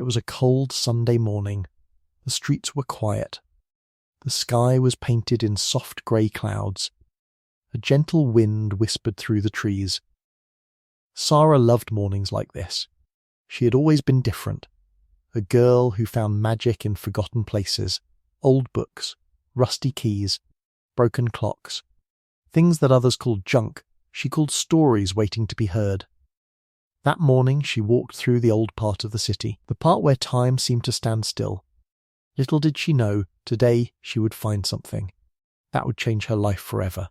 It was a cold Sunday morning. The streets were quiet. The sky was painted in soft grey clouds. A gentle wind whispered through the trees. Sara loved mornings like this. She had always been different. A girl who found magic in forgotten places, old books, rusty keys, broken clocks. Things that others called junk, she called stories waiting to be heard. That morning she walked through the old part of the city, the part where time seemed to stand still. Little did she know, today she would find something. That would change her life forever.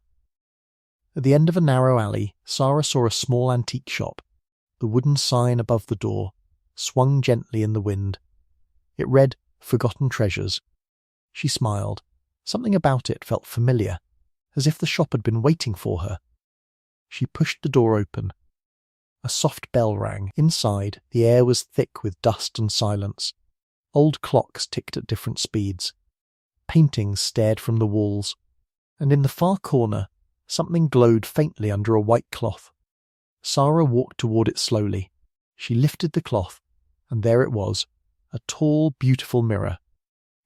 At the end of a narrow alley, Sara saw a small antique shop. The wooden sign above the door swung gently in the wind. It read, "Forgotten Treasures." She smiled. Something about it felt familiar, as if the shop had been waiting for her. She pushed the door open. A soft bell rang. Inside, the air was thick with dust and silence. Old clocks ticked at different speeds. Paintings stared from the walls. And in the far corner, something glowed faintly under a white cloth. Sara walked toward it slowly. She lifted the cloth, and there it was, a tall, beautiful mirror.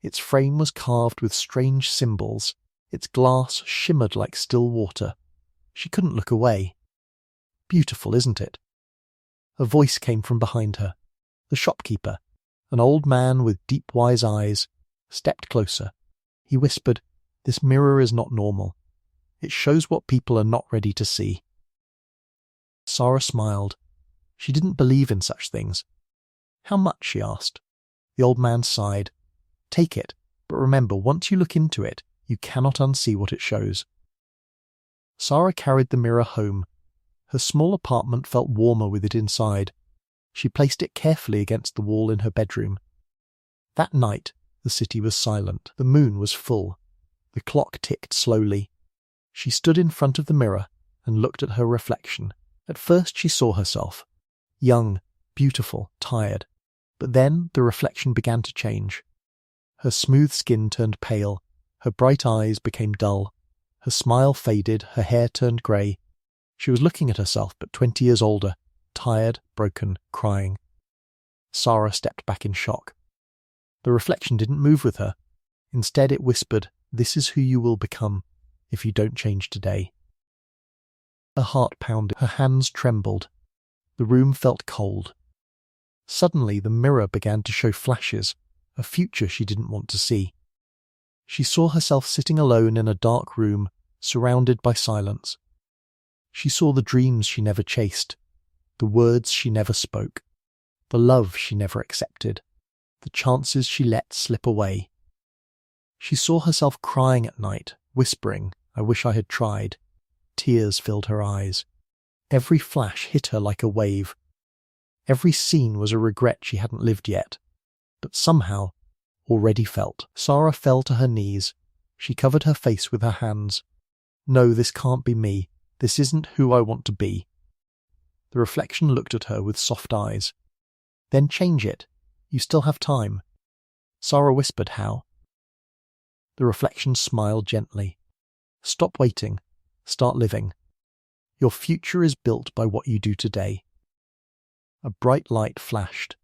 Its frame was carved with strange symbols. Its glass shimmered like still water. She couldn't look away. Beautiful, isn't it? A voice came from behind her. The shopkeeper, an old man with deep wise eyes, stepped closer. He whispered, "This mirror is not normal. It shows what people are not ready to see." Sara smiled. She didn't believe in such things. "How much?" she asked. The old man sighed. "Take it, but remember, once you look into it, you cannot unsee what it shows." Sara carried the mirror home. Her small apartment felt warmer with it inside. She placed it carefully against the wall in her bedroom. That night, the city was silent. The moon was full. The clock ticked slowly. She stood in front of the mirror and looked at her reflection. At first she saw herself. Young, beautiful, tired. But then the reflection began to change. Her smooth skin turned pale. Her bright eyes became dull. Her smile faded. Her hair turned grey. She was looking at herself, but 20 years older, tired, broken, crying. Sara stepped back in shock. The reflection didn't move with her. Instead it whispered, "This is who you will become if you don't change today." Her heart pounded. Her hands trembled. The room felt cold. Suddenly the mirror began to show flashes, a future she didn't want to see. She saw herself sitting alone in a dark room, surrounded by silence. She saw the dreams she never chased, the words she never spoke, the love she never accepted, the chances she let slip away. She saw herself crying at night, whispering, "I wish I had tried." Tears filled her eyes. Every flash hit her like a wave. Every scene was a regret she hadn't lived yet, but somehow already felt. Sara fell to her knees. She covered her face with her hands. "No, this can't be me. This isn't who I want to be." The reflection looked at her with soft eyes. "Then change it. You still have time." Sara whispered, "How?" The reflection smiled gently. "Stop waiting. Start living. Your future is built by what you do today." A bright light flashed.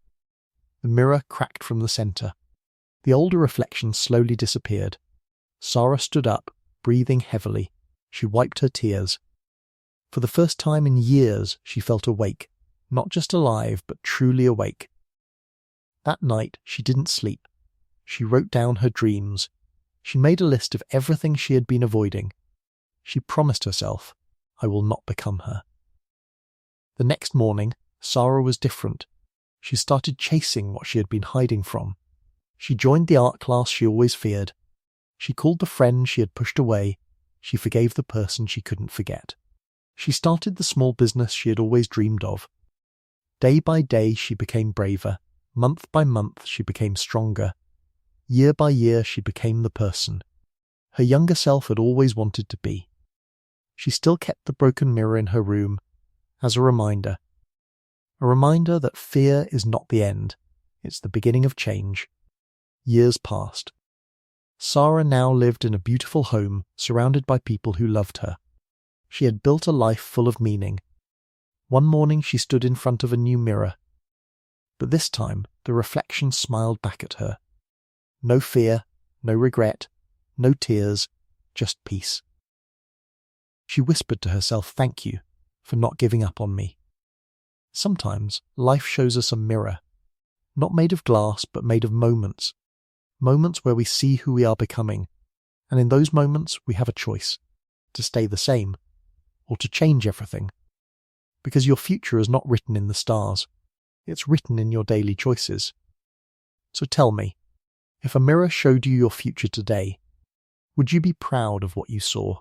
The mirror cracked from the centre. The older reflection slowly disappeared. Sara stood up, breathing heavily. She wiped her tears. For the first time in years, she felt awake, not just alive, but truly awake. That night, she didn't sleep. She wrote down her dreams. She made a list of everything she had been avoiding. She promised herself, "I will not become her." The next morning, Sara was different. She started chasing what she had been hiding from. She joined the art class she always feared. She called the friend she had pushed away. She forgave the person she couldn't forget. She started the small business she had always dreamed of. Day by day she became braver. Month by month she became stronger. Year by year she became the person her younger self had always wanted to be. She still kept the broken mirror in her room, as a reminder that fear is not the end, it's the beginning of change. Years passed. Sara now lived in a beautiful home, surrounded by people who loved her. She had built a life full of meaning. One morning she stood in front of a new mirror. But this time the reflection smiled back at her. No fear, no regret, no tears, just peace. She whispered to herself, "Thank you for not giving up on me." Sometimes life shows us a mirror, not made of glass, but made of moments. Moments where we see who we are becoming. And in those moments, we have a choice to stay the same or to change everything. Because your future is not written in the stars. It's written in your daily choices. So tell me, if a mirror showed you your future today, would you be proud of what you saw?